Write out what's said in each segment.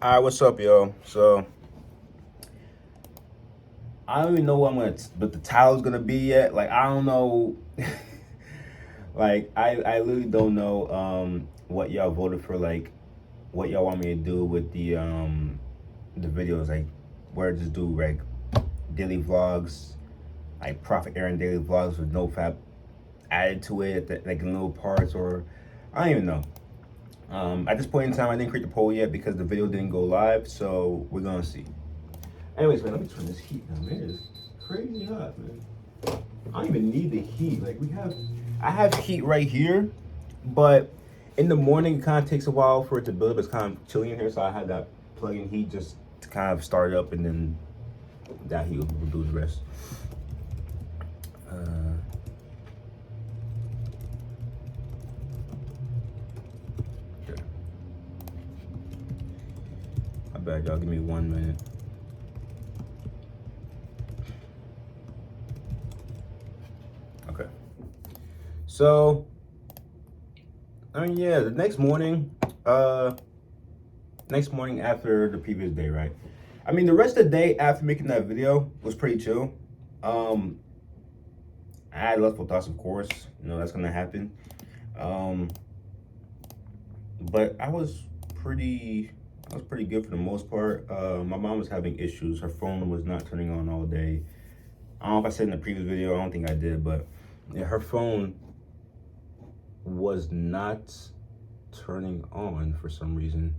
All right, what's up, yo? So I don't even know what the title's gonna be yet. Like I don't know. Like I literally don't know what y'all voted for. Like what y'all want me to do with the videos. Like where to just do like daily vlogs, like Prophet Aaron daily vlogs with NoFap added to it, like in little parts, or I don't even know. At this point in time, I didn't create the poll yet because the video didn't go live, so we're gonna see. Anyways, man, let me turn this heat down. Man, it's crazy hot, man. I don't even need the heat. I have heat right here, but in the morning, it kind of takes a while for it to build up. It's kind of chilly in here, so I had that plug-in heat just to kind of start it up, and then that heat will do the rest. Okay. I bet y'all give me 1 minute. Okay. So, I mean, yeah, the next morning after the previous day, right? I mean, the rest of the day after making that video was pretty chill. Um, I had lustful thoughts, of course. You know, that's gonna happen. Um, but I was pretty good for the most part. My mom was having issues. Her phone was not turning on all day. I don't know if I said in the previous video. I don't think I did, but yeah, her phone was not turning on for some reason.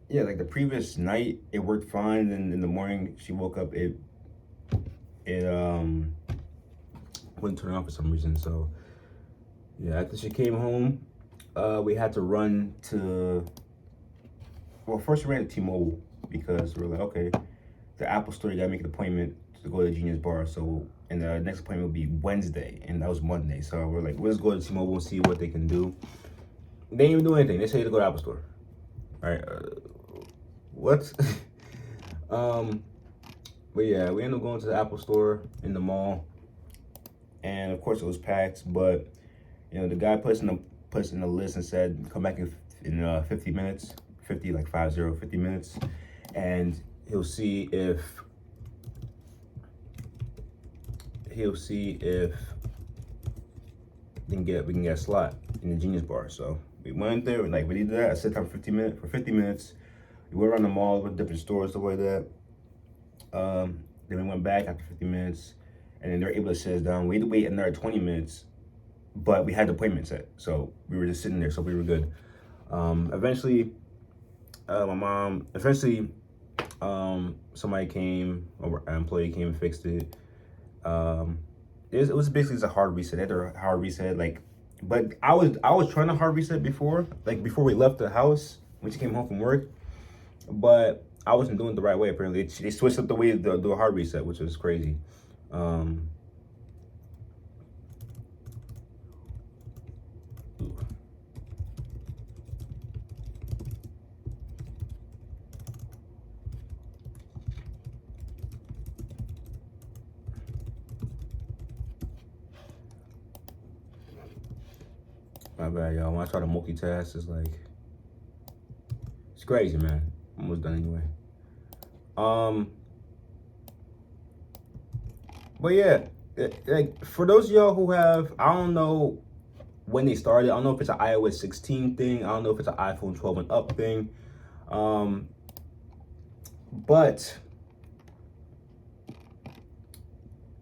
Yeah, like the previous night, it worked fine. And in the morning, she woke up, it wouldn't turn on for some reason. So yeah, after she came home, we had to run to. Well, first we ran to T-Mobile because we were like, okay, the Apple Store, you gotta make an appointment to go to the Genius Bar. So, and the next appointment would be Wednesday, and that was Monday. So we're like, let's go to T-Mobile and see what they can do. They didn't even do anything. They say to go to Apple Store. All right, what? But yeah, we ended up going to the Apple Store in the mall, and of course it was packed. But you know, the guy puts in the list and said, come back in 50 minutes, 50 like 50 minutes, and he'll see if we can get a slot in the Genius Bar. So we went there, like we did that. I set time for 50 minutes. We went around the mall with different stores, stuff like that. Then we went back after 50 minutes, and then they were able to sit us down. We had to wait another 20 minutes, but we had the appointment set, so we were just sitting there, so we were good. Eventually, somebody came, or an employee came and fixed it. It was basically just a hard reset. They had a hard reset, like, but I was trying to hard reset before, like before we left the house when she came home from work, but I wasn't doing it the right way. Apparently, they switched up the way to do a hard reset, which was crazy. My bad, y'all. When I try to multitask, it's crazy, man. Almost done anyway. But yeah, like for those of y'all who have, I don't know when they started. I don't know if it's an iOS 16 thing. I don't know if it's an iPhone 12 and up thing. But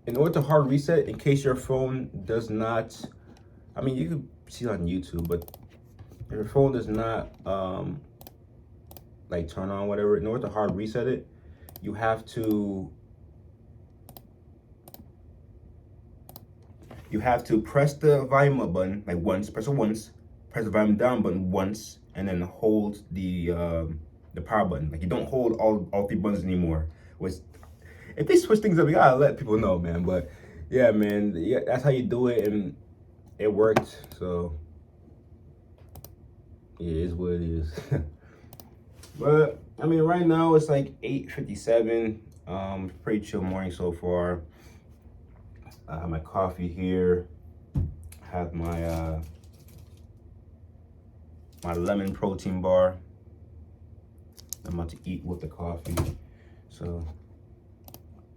in order to hard reset, in case your phone does not, I mean, you can see it on YouTube, but if your phone does not like turn on, whatever, in order to hard reset it, you have to press the volume up button like once, press the volume down button once, and then hold the power button. Like you don't hold all three buttons anymore. Which, if they switch things up, you gotta let people know, man. But yeah, man, yeah, that's how you do it, and it worked. So it is what it is. But I mean, right now it's like 8:57. Pretty chill morning so far. I have my coffee here. I have my my lemon protein bar. I'm about to eat with the coffee. So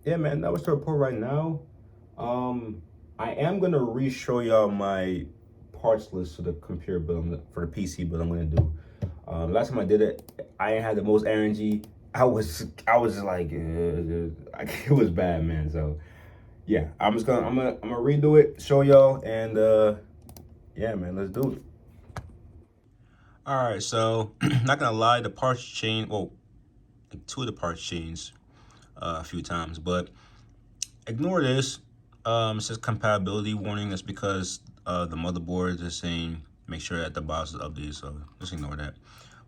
yeah, man, that was the report right now. I am gonna re-show y'all my parts list for the computer build, for the PC build I'm gonna do. Last time I did it, I ain't had the most energy. I was just like, it was bad, man. So yeah, I'm gonna redo it, show y'all, and yeah, man, let's do it. All right, so not gonna lie, the parts change. Well, two of the parts changed a few times, but ignore this. It says compatibility warning. That's because the motherboard is saying make sure that the BIOS is updated. So just ignore that.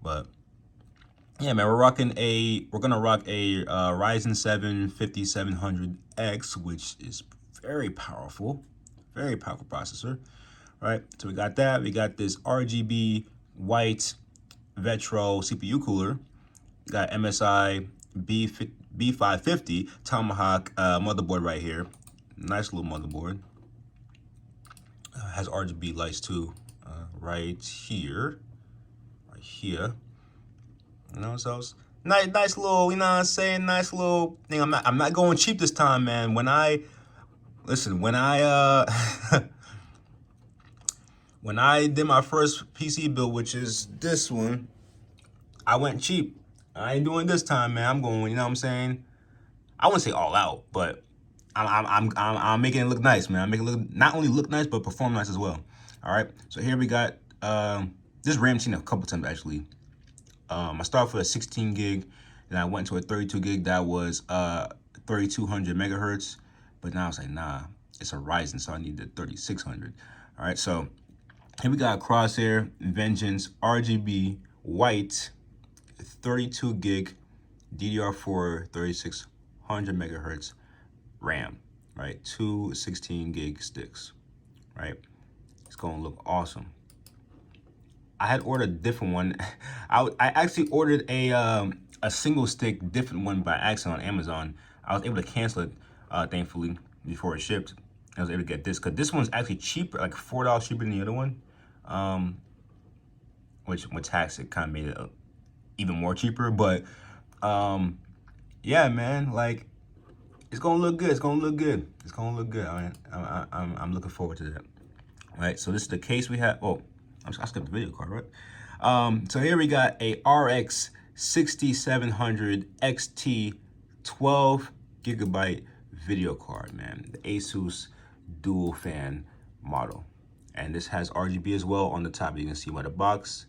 But yeah, man, we're gonna rock a Ryzen 7 5700X, which is very powerful processor. Right. So we got that. We got this RGB white Vetro CPU cooler. We got MSI B550 Tomahawk motherboard right here. Nice little motherboard. Has RGB lights too, right here. You know, so it's nice little, you know what I'm saying? Nice little thing. I'm not going cheap this time, man. When I when I did my first PC build, which is this one, I went cheap. I ain't doing this time, man. I'm going, you know what I'm saying? I wouldn't say all out, but I'm making it look nice, man. I'm making it look, not only look nice, but perform nice as well. All right. So here we got this RAM seen a couple times actually. I started with a 16 gig, and I went to a 32 gig that was 3200 megahertz. But now I was like, nah, it's a Ryzen, so I need the 3600. All right. So here we got Crosshair Vengeance RGB white 32 gig DDR4 3600 megahertz RAM, right? Two 16 gig sticks, right? It's gonna look awesome. I had ordered a different one. I actually ordered a single stick different one by accident on Amazon. I was able to cancel it, thankfully, before it shipped. I was able to get this because this one's actually cheaper, like $4 cheaper than the other one. Which with tax it kind of made it even more cheaper. But yeah, man, like it's gonna look good. It's gonna look good. It's gonna look good. I'm looking forward to that. All right, so this is the case we have. Oh, I skipped the video card, right? So here we got a RX 6700 XT 12 gigabyte video card, man. The Asus dual fan model. And this has RGB as well on the top. You can see by the box.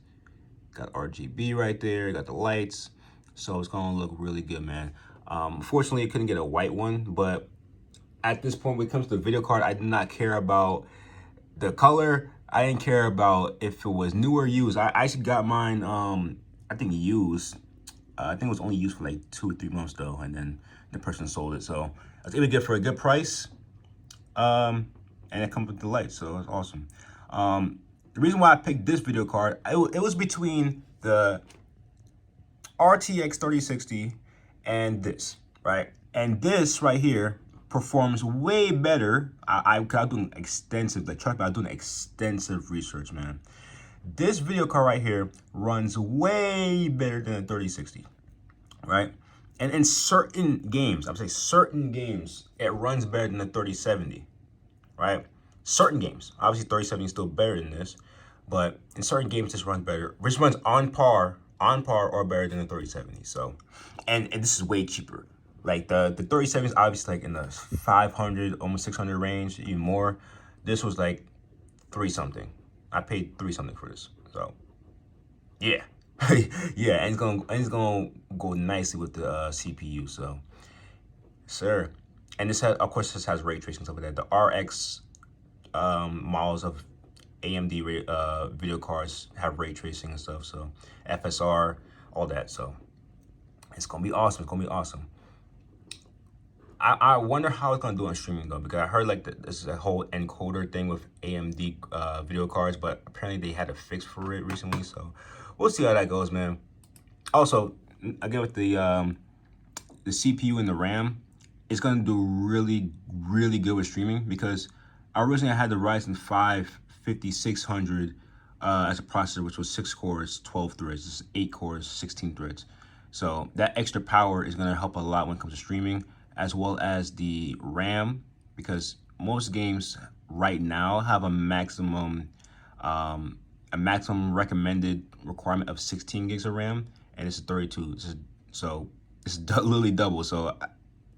Got RGB right there. Got the lights. So it's gonna look really good, man. Unfortunately, I couldn't get a white one, but at this point, when it comes to the video card, I did not care about the color. I didn't care about if it was new or used. I actually got mine, I think used. I think it was only used for like 2 or 3 months though, and then the person sold it. So I was able to get it for a good price. And it comes with the lights, so it's awesome. The reason why I picked this video card, it was between the RTX 3060 and this, right? And this right here performs way better. I'm doing extensive, like trust me, I'm doing extensive research, man. This video card right here runs way better than a 3060, right? And in certain games, I would say certain games, it runs better than a 3070, right? Certain games, obviously 3070 is still better than this, but in certain games, this runs better. This runs on par or better than the 3070. So, and this is way cheaper. Like the 3070 is obviously like in the 500, almost 600 range, even more. This was like 3 something. I paid 3 something for this. So, yeah, yeah, and it's gonna go nicely with the CPU. So, sir, and this has, of course, this has ray tracing stuff like that. The RX models of AMD video cards have ray tracing and stuff, so FSR, all that. So it's gonna be awesome. It's gonna be awesome. I wonder how it's gonna do on streaming though, because I heard like this is a whole encoder thing with AMD video cards, but apparently they had a fix for it recently. So we'll see how that goes, man. Also, again with the CPU and the RAM, it's gonna do really good with streaming because originally I had the Ryzen 5 5600 as a processor, which was 6 cores, 12 threads. This is 8 cores, 16 threads. So that extra power is going to help a lot when it comes to streaming, as well as the RAM, because most games right now have a maximum recommended requirement of 16 gigs of RAM, and it's 32. So it's literally double. So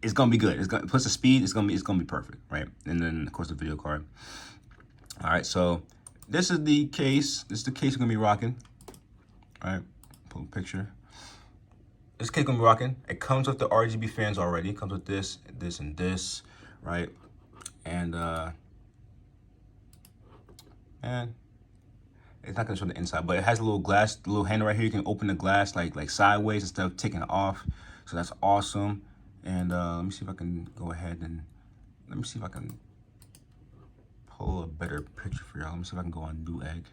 it's gonna be good. It's gonna plus the speed. It's gonna be perfect, right? And then of course the video card. All right, so this is the case. This is the case we're gonna be rocking. All right, pull a picture. This case gonna be rocking. It comes with the RGB fans already. It comes with this, this, and this, right? And man, it's not gonna show the inside, but it has a little glass, little handle right here. You can open the glass like sideways instead of taking it off. So that's awesome. And let me see if I can go ahead and let me see if I can pull a better picture for y'all. Let me see if I can go on Newegg.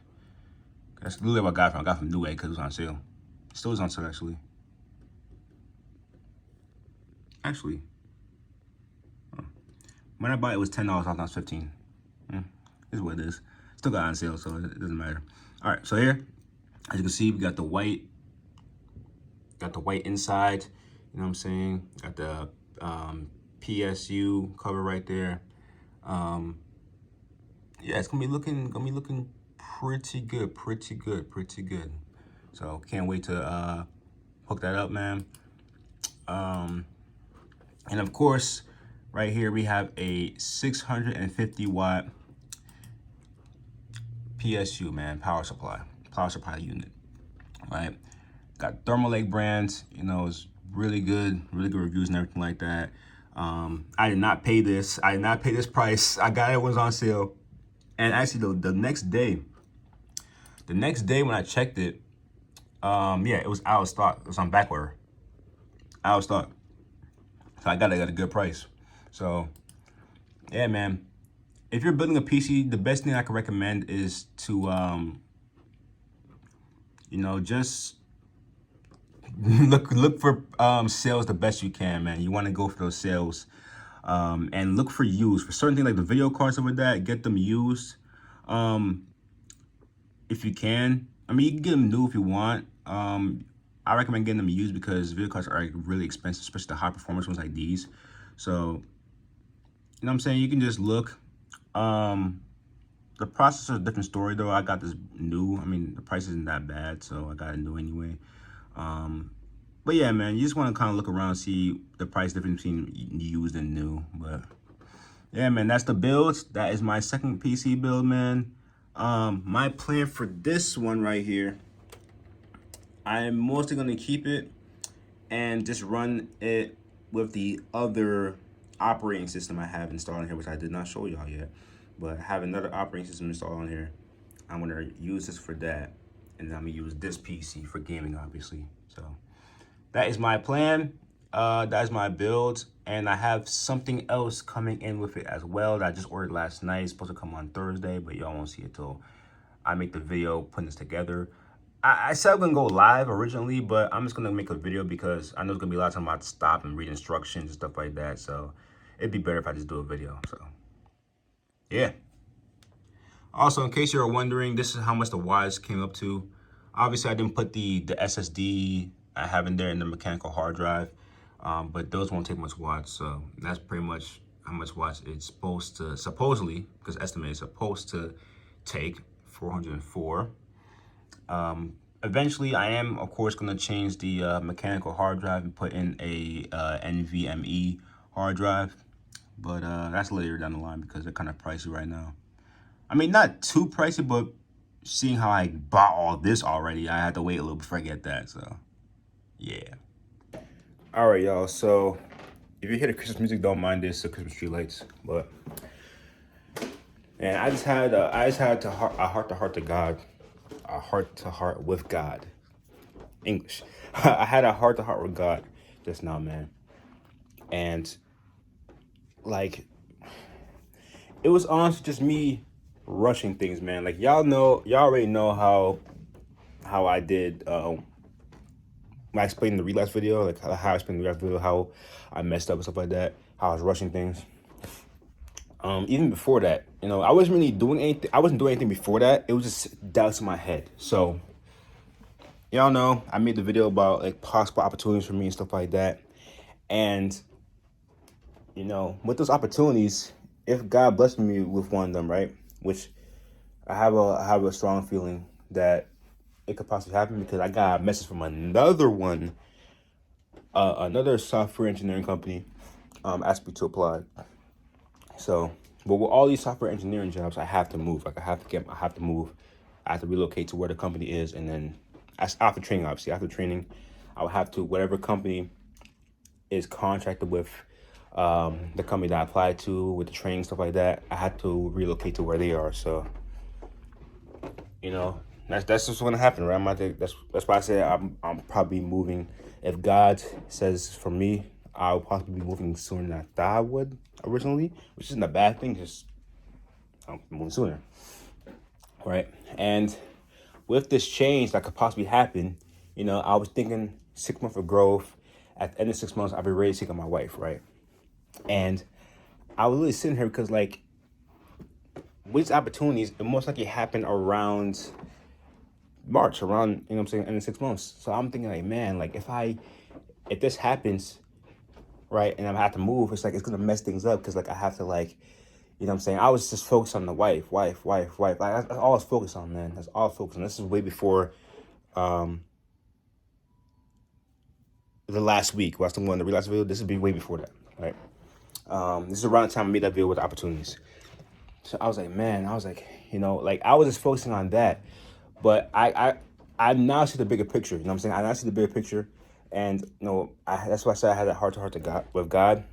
That's literally what I got from. I got from Newegg because it was on sale. It still is on sale actually. When I bought it was $10 off. Now it's 15. This is what it is. Still got on sale, so it doesn't matter. All right, so here, as you can see, we got the white. Got the white inside. You know what I'm saying? Got the PSU cover right there. Yeah, it's gonna be looking pretty good. So can't wait to hook that up, man. And of course, right here we have a 650 watt PSU, man, power supply unit, right? Got Thermalake brands, you know, it's really good reviews and everything like that. I did not pay this. I did not pay this price. I got it when it was on sale. And actually, the next day when I checked it, yeah, it was out of stock. It was on back order. Out of stock. So I got it at a good price. So, yeah, man. If you're building a PC, the best thing I can recommend is to, you know, just look for sales the best you can, man. You want to go for those sales, and look for used for certain things like the video cards over that. Get them used, if you can. I mean, you can get them new if you want. I recommend getting them used because video cards are really expensive, especially the high performance ones like these. So, you know what I'm saying? You can just look. The processor is a different story though. I got this new. I mean, the price isn't that bad, so I got it new anyway. But yeah, man, you just want to kind of look around, see the price difference between used and new. But yeah, man, that's the build. That is my second PC build, man. My plan for this one right here, I'm mostly going to keep it and just run it with the other operating system I have installed in here, which I did not show y'all yet. But I have another operating system installed on here. I'm going to use this for that. And then I'm going to use this PC for gaming, obviously. So that is my plan. That is my build. And I have something else coming in with it as well that I just ordered last night. It's supposed to come on Thursday, but y'all won't see it till I make the video putting this together. I said I'm going to go live originally, but I'm just going to make a video because I know it's going to be a lot of time I have to stop and read instructions and stuff like that. So it'd be better if I just do a video. So yeah. Also, in case you're wondering, this is how much the watts came up to. Obviously, I didn't put the SSD I have in there in the mechanical hard drive, but those won't take much watts. So that's pretty much how much watts it's supposed to, supposedly, because estimated, is supposed to take, 404. Eventually, I am, of course, going to change the mechanical hard drive and put in a NVMe hard drive. But that's later down the line because they're kind of pricey right now. I mean, not too pricey, but seeing how I bought all this already, I had to wait a little before I get that. So, yeah. All right, y'all. So, if you hear the Christmas music, don't mind this. The Christmas tree lights. But, and I just had a heart to God. A heart to heart with God. English. I had a heart to heart with God just now, man. And, like, it was honestly just me rushing things, man. Like, y'all already know how I did when I explained in the relapse video, like how I explained in the relapse video, how I messed up and stuff like that, how I was rushing things. Even before that, you know, I wasn't really doing anything. I wasn't doing anything before that. It was just doubts in my head. So y'all know I made the video about like possible opportunities for me and stuff like that. And with those opportunities, if God blessed me with one of them, right, which I have a strong feeling that it could possibly happen, because I got a message from another one, another software engineering company, asked me to apply. So, but with all these software engineering jobs, I have to move. Like I have to move. I have to relocate to where the company is, and then after training, obviously after training, I will have to, whatever company is contracted with the company that I applied to, with the training, stuff like that, I had to relocate to where they are. So, that's just gonna happen, right? That's why I said I'm probably moving. If God says for me, I'll possibly be moving sooner than I thought I would originally, which isn't a bad thing. Just I'm moving sooner, right? And with this change that could possibly happen, I was thinking 6 months of growth. At the end of 6 months, I'll be ready to take on my wife, right? And I was really sitting here because, like, with opportunities, it most likely happen around March, around, what I'm saying, end of 6 months. So I'm thinking, like, man, like, if this happens, right, and I have to move, it's like it's gonna mess things up, because like I have to, like, what I'm saying, I was just focused on the wife. Like, that's all I was focused on, man. That's all I was focused on. This is way before the last week. While I was doing the relapse video, this would be way before that, right? This is around the time I made that video with opportunities. So I was like, man, like I was just focusing on that. But I now see the bigger picture. You know what I'm saying? I now see the bigger picture. And that's why I said I had that heart to heart with God.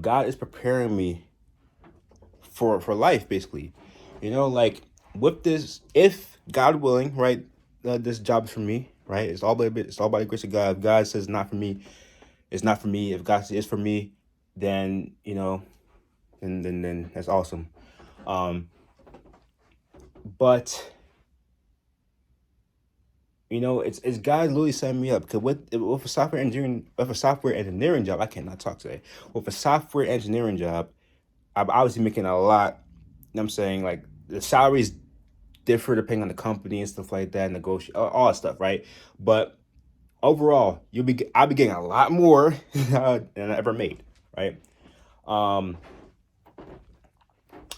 God is preparing me for life, basically. Like, with this, if God willing, right, this job is for me, right? It's all by the grace of God. If God says not for me, it's not for me. If God says it's for me, then then that's awesome. But it's God literally setting me up, because with a software engineering job, I cannot talk today. With a software engineering job, I'm obviously making a lot. I'm saying, like, the salaries differ depending on the company and stuff like that, negotiate all that stuff, right? But overall, I'll be getting a lot more than I ever made, right?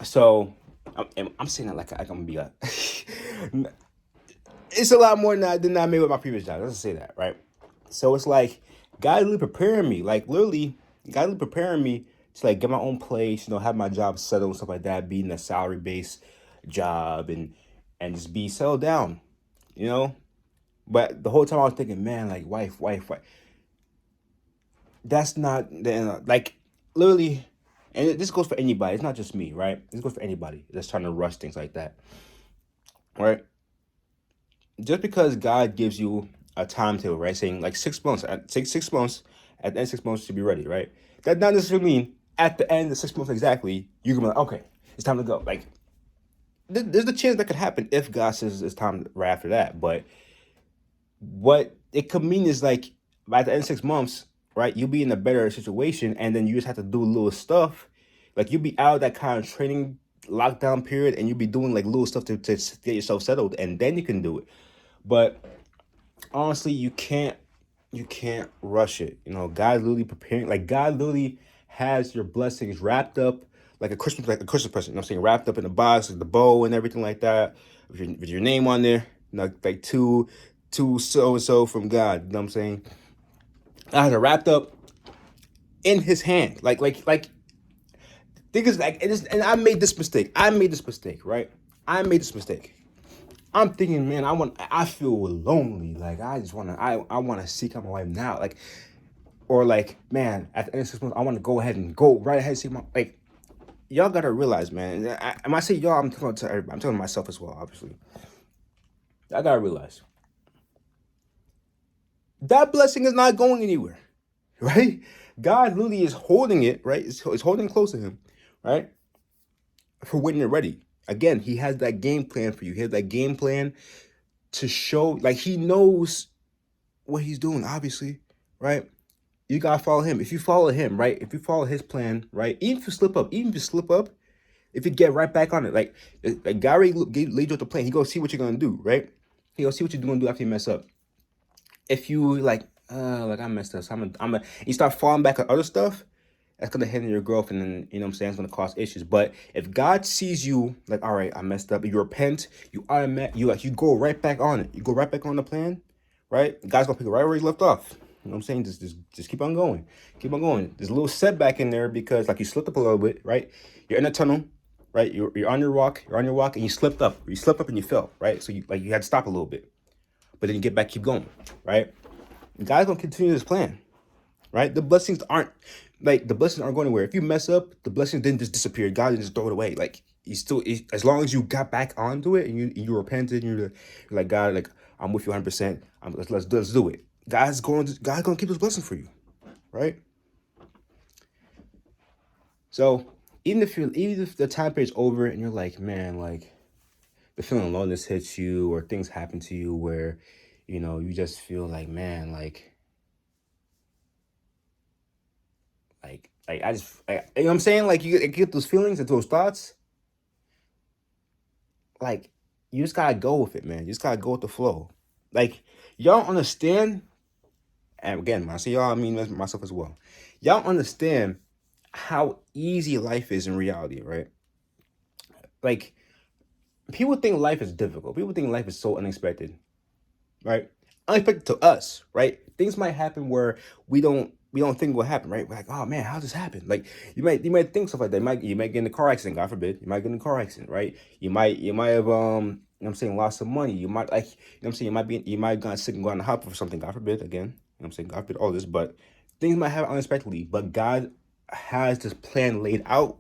So I'm saying that like I'm gonna be a it's a lot more than I made with my previous job. Let's say that, right? So it's like God really preparing me, like literally, God really preparing me to, like, get my own place, have my job settled and stuff like that, be in a salary based job, and just be settled down, But the whole time I was thinking, man, like, wife. That's not like, literally, and this goes for anybody. It's not just me, right? This goes for anybody that's trying to rush things like that, right? Just because God gives you a timetable, right, saying like 6 months, take 6 months, at the end of 6 months you should be ready, right? That doesn't necessarily mean at the end of 6 months exactly you can be like, okay, it's time to go. Like, there's the chance that could happen if God says it's time right after that. But what it could mean is, like, by the end of 6 months, right, you'll be in a better situation, and then you just have to do little stuff. Like, you'll be out of that kind of training lockdown period, and you'll be doing like little stuff to get yourself settled, and then you can do it. But honestly, you can't rush it. God literally preparing, like, God literally has your blessings wrapped up like a Christmas present. I'm saying, wrapped up in a box, like the bow and everything like that, with your name on there. Like to so and so from God. You know what I'm saying? I had it wrapped up in His hand. Like think is like it is, and I made this mistake, right? I made this mistake. I'm thinking, man, I feel lonely. Like, I want to seek out my wife now. Like, or like, man, at the end of 6 months, I want to go ahead and go right ahead and seek my, like, y'all got to realize, man. And I say y'all, I'm talking to everybody. I'm talking to myself as well, obviously. I got to realize that blessing is not going anywhere, right? God literally is holding it, right? It's holding it close to Him, right? For when you're ready. Again, He has that game plan for you. He has that game plan to show, like, He knows what He's doing, obviously, right? You gotta follow Him. If you follow Him, right? If you follow His plan, right? Even if you slip up, If you get right back on it, like God already laid you out the plan. He go see what you're gonna do, right? He go see what you're gonna do after you mess up. If you like I messed up, so you start falling back on other stuff, that's gonna hinder your growth, and then you know what I'm saying, it's gonna cause issues. But if God sees you like, all right, I messed up, you repent, you go right back on it. You go right back on the plan, right? God's gonna pick it right where he left off. You know what I'm saying? Just keep on going. Keep on going. There's a little setback in there because like you slipped up a little bit, right? You're in a tunnel, right? You're on your walk, and you slipped up. You slipped up and you fell, right? So you had to stop a little bit. But then you get back, keep going, right? God's gonna continue this plan, right? The blessings aren't going anywhere. If you mess up, the blessings didn't just disappear. God didn't just throw it away. Like as long as you got back onto it and you repented, and you're like, God, like I'm with you 100%. Let's do it. God's gonna keep those blessings for you, right? So even if the time period's over and you're like, man, like the feeling of loneliness hits you, or things happen to you where, you know, you just feel like, man, like I just, you know what I'm saying? Like you get those feelings and those thoughts. Like you just gotta go with it, man. You just gotta go with the flow. Like y'all understand, and again, when I say y'all, I mean myself as well. Y'all understand how easy life is in reality, right? Like people think life is difficult. People think life is so unexpected, right? Unexpected to us, right? Things might happen where we don't think will happen, right? We're like, oh man, how does this happen? Like you might think stuff like that. You might get in a car accident, God forbid. You might get in a car accident, right? You might have you know what I'm saying, lost some money. You might you know what I'm saying, you might have gotten sick and gone to the hospital for something, God forbid, again. You know what I'm saying, God forbid all this, but things might happen unexpectedly. But God has this plan laid out.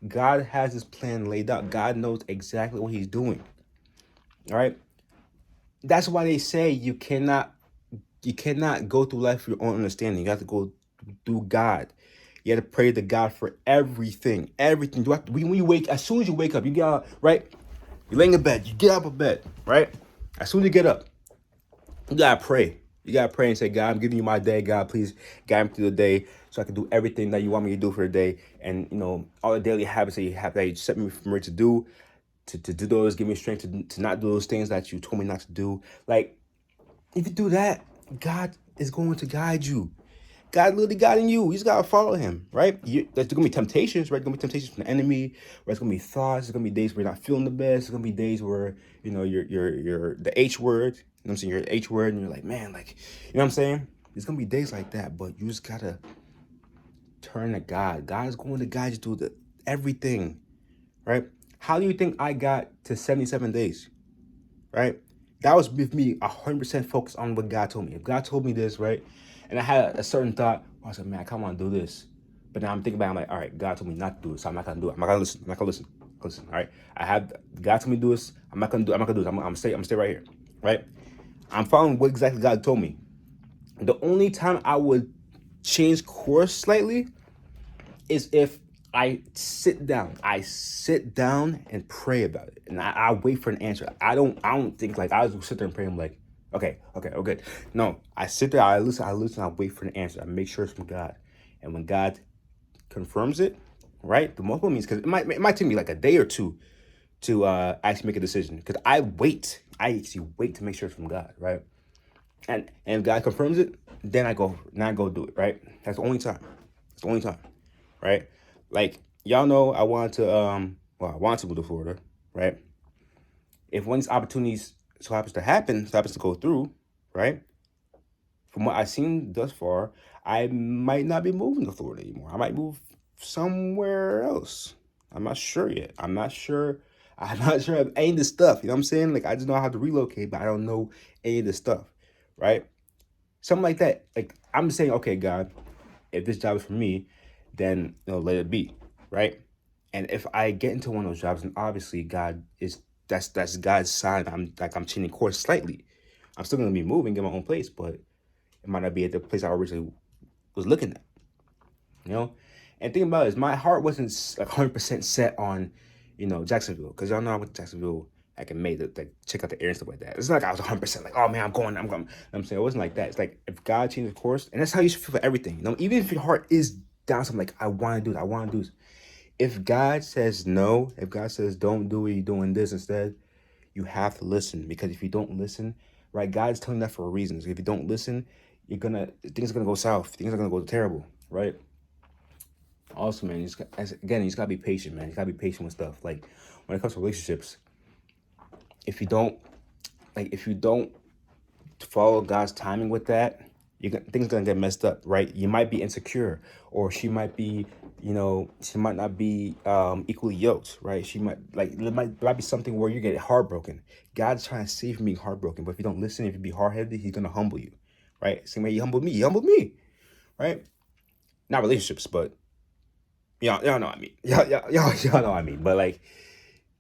God has this plan laid out. God knows exactly what he's doing. All right. That's why they say you cannot go through life with your own understanding. You have to go through God. You have to pray to God for everything. Everything. When you wake, as soon as you wake up, you get out, right? You're laying in bed. You get out of bed, right? As soon as you get up, you gotta pray. You gotta pray and say, God, I'm giving you my day. God, please guide me through the day so I can do everything that you want me to do for the day. And you know, all the daily habits that you set me from ready to do, to do those, give me strength to not do those things that you told me not to do. Like, if you do that, God is going to guide you. God literally guiding you. You just gotta follow him, right? There's gonna be temptations, right? There's gonna be temptations from the enemy, right? There's gonna be thoughts. There's gonna be days where you're not feeling the best. There's gonna be days where, you know, you're the H word. You know what I'm saying? You're the H word, and you're like, man, like, you know what I'm saying? There's gonna be days like that, but you just gotta turn to God. God is going to guide you through everything, right? How do you think I got to 77 days, right? That was with me 100% focused on what God told me. If God told me this, right, and I had a certain thought, I was like, man, I kind of want to do this. But now I'm thinking about it, I'm like, all right, God told me not to do it, so I'm not going to do it. I'm not going to listen. I'm not going to listen. All right? God told me to do this. I'm not going to do it. I'm not going to do it. I'm going to stay right here, right? I'm following what exactly God told me. The only time I would change course slightly is if I sit down and pray about it, and I wait for an answer. I don't think like I just sit there and pray. I'm like, okay, good. No, I sit there, I listen, I wait for an answer. I make sure it's from God, and when God confirms it, right, the multiple means, because it might take me like a day or two to actually make a decision, because I actually wait to make sure it's from God, right? And if God confirms it, then I go do it, right? That's the only time. Right? Like, y'all know I want to move to Florida, right? If one of these opportunities happens to go through, right? From what I've seen thus far, I might not be moving to Florida anymore. I might move somewhere else. I'm not sure yet. I'm not sure of any of the stuff. You know what I'm saying? Like, I just know how to relocate, but I don't know any of the stuff, right? Something like that. Like, I'm saying, okay, God, if this job is for me, then let it be, right? And if I get into one of those jobs, then obviously that's God's sign. I'm changing course slightly. I'm still gonna be moving, get my own place, but it might not be at the place I originally was looking at, you know. And think about it, is my heart wasn't 100% set on, Jacksonville, because y'all know I went to Jacksonville like in May to check out the air and stuff like that. It's not like I was 100% like, oh man, I'm going. You know I'm saying, it wasn't like that. It's like if God changed the course, and that's how you should feel for everything. Even if your heart is down something like, I want to do this. If God says no, if God says don't do it, you're doing this instead, you have to listen. Because if you don't listen, right, God's telling that for a reason. So if you don't listen, things are gonna go south. Things are gonna go terrible, right? Also, man, you just gotta be patient, man. You gotta be patient with stuff. Like when it comes to relationships, if you don't, if you don't follow God's timing with that, things gonna get messed up, right? You might be insecure, or she might be, she might not be equally yoked, right? She might there might be something where you get heartbroken. God's trying to save you from being heartbroken, but if you don't listen, if you be hard-headed, he's gonna humble you, right? Same way he humbled me, right? Not relationships, but y'all know what I mean. Y'all know what I mean. But like,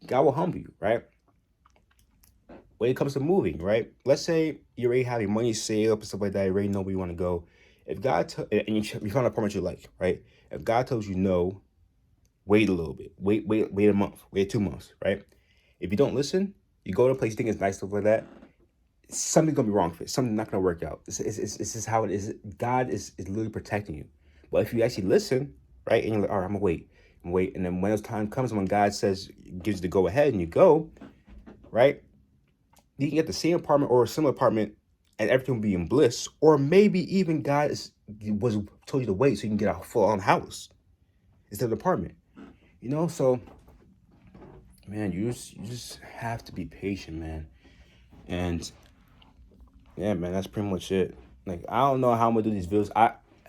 God will humble you, right? When it comes to moving, right? Let's say you already have your money saved up and stuff like that. You already know where you want to go. If God and you found an apartment you like, right? If God tells you no, wait a little bit. Wait a month. Wait 2 months, right? If you don't listen, you go to a place you think it's nice, stuff like that. Something's gonna be wrong with it. Something's not gonna work out. It's just how it is. God is literally protecting you. But if you actually listen, right, and you're like, all right, I'm gonna wait, and then when those time comes, when God gives you the go ahead, and you go, right, you can get the same apartment or a similar apartment, and everything will be in bliss. Or maybe even God told you to wait so you can get a full-on house instead of an apartment. So man, you just have to be patient, man. And yeah, man, that's pretty much it. Like, I don't know how I'm gonna do these videos.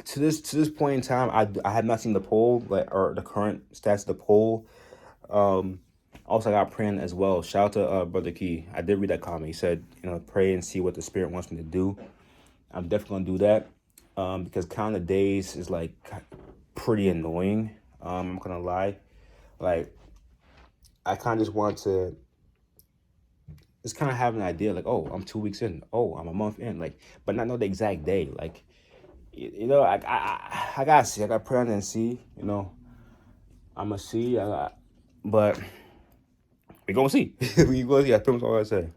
To this point in time, I have not seen the poll, or the current stats of the poll. Also, I got praying as well. Shout out to Brother Key. I did read that comment. He said, pray and see what the Spirit wants me to do. I'm definitely gonna do that. Because counting the days is like pretty annoying. I'm not gonna lie. Like, I kind of just want to just kind of have an idea, like, oh, I'm 2 weeks in. Oh, I'm a month in. Like, but not know the exact day. Like, I gotta see. I gotta pray on it and see. I'm gonna see. But we gonna see. We gonna see. That's pretty much all I say.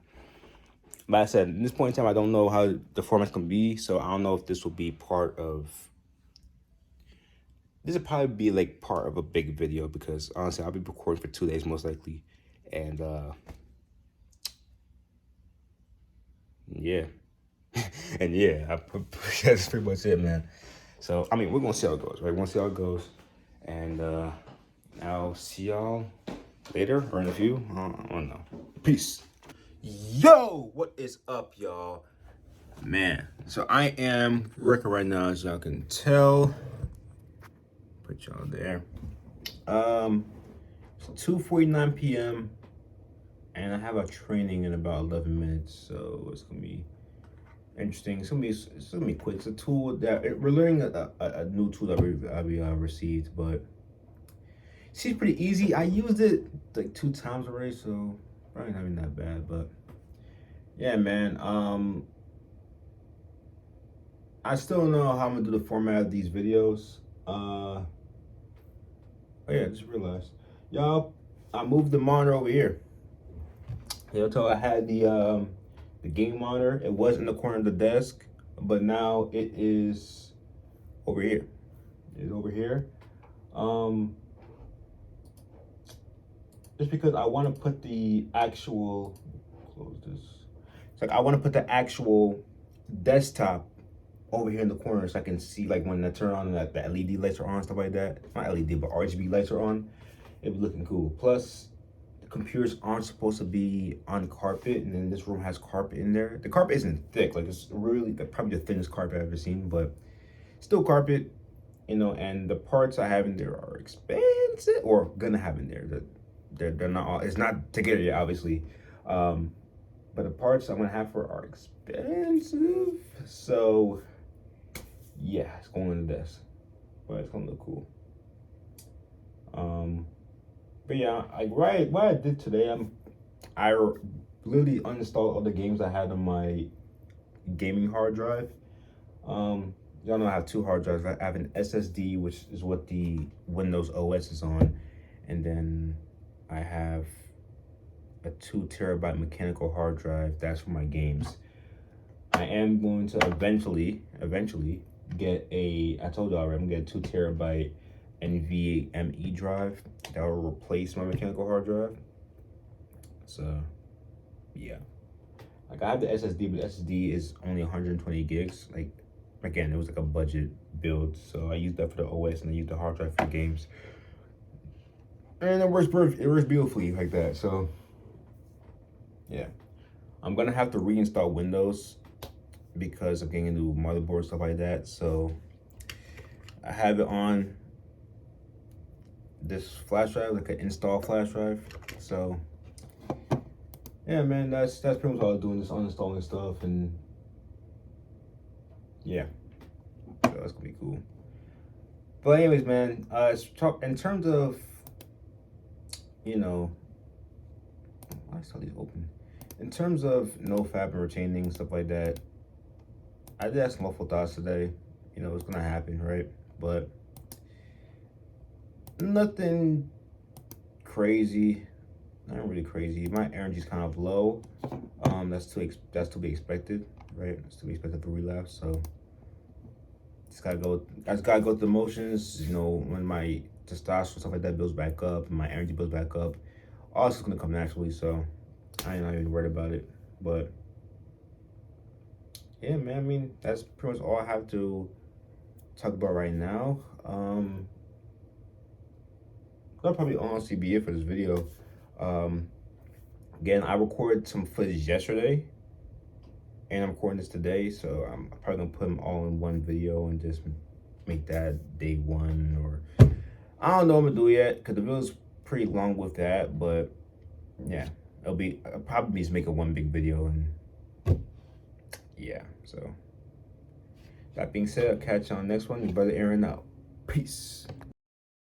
But I said, at this point in time, I don't know how the format's gonna be, so I don't know if this will be part of. This will probably be like part of a big video, because honestly, I'll be recording for 2 days most likely, and yeah, and yeah, that's pretty much it, man. So I mean, we're gonna see how it goes, right? We're gonna see how it goes, and I'll see y'all later or in a few. I don't know. Peace. Yo, what is up, y'all? Man, so I am working right now, as y'all can tell. Put y'all there. It's 2:49 p.m. and I have a training in about 11 minutes, so it's gonna be interesting. It's gonna be quick. It's a tool that we're learning, a new tool that we received, but it seems pretty easy. I used it like 2 times already, so probably not even that bad. But yeah, man. I still don't know how I'm gonna do the format of these videos. Oh yeah, I just realized, y'all, I moved the monitor over here. So I had the game monitor. It was in the corner of the desk, but now it is over here. It's over here. Just because I want to put the actual, close this. It's like I want to put the actual desktop over here in the corner, so I can see, like, when I turn on the LED lights are on, stuff like that. Not LED, but RGB lights are on. It'd be looking cool. Plus, the computers aren't supposed to be on carpet, and then this room has carpet in there. The carpet isn't thick, like, it's really probably the thinnest carpet I've ever seen, but still carpet, and the parts I have in there are expensive, or gonna have in there. They're not all, it's not together yet, obviously. But the parts I'm gonna have for are expensive. So yeah, it's going in the desk, but it's gonna look cool. But yeah, what I did today, I literally uninstalled all the games I had on my gaming hard drive. Y'all know I have 2 hard drives. I have an SSD, which is what the Windows OS is on, and then I have a 2 terabyte mechanical hard drive. That's for my games. I am going to eventually get I told you already, I'm gonna get a 2 terabyte NVMe drive that will replace my mechanical hard drive. So yeah, like I have the SSD, but the SSD is only 120 gigs. Like again, it was like a budget build, so I used that for the OS and I used the hard drive for games, and it works perfect. It works beautifully like that. So yeah, I'm gonna have to reinstall Windows because I'm getting a new motherboard, stuff like that. So I have it on this flash drive, like an install flash drive. So yeah, man, that's pretty much all I'm doing, just uninstalling stuff, and yeah, so that's gonna be cool. But anyways, man, in terms of, you know, why is all these open? In terms of NoFap and retaining stuff like that, I did have some awful thoughts today. You know, it's gonna happen, right? But nothing crazy. Not really crazy. My energy's kind of low. That's to be expected, right? That's to be expected for relapse. So just gotta go. I just gotta go through the motions. You know, when my testosterone stuff like that builds back up, and my energy builds back up, all this is gonna come naturally. So I ain't not even worried about it. But yeah, man. I mean, that's pretty much all I have to talk about right now. That'll probably honestly be it for this video. Again, I recorded some footage yesterday, and I'm recording this today, so I'm probably gonna put them all in one video and just make that day one, or I don't know what I'm gonna do yet because the video's pretty long with that. But yeah, I'll probably just make it one big video, and yeah. So that being said, I'll catch you on the next one. Your brother Aaron out. Peace.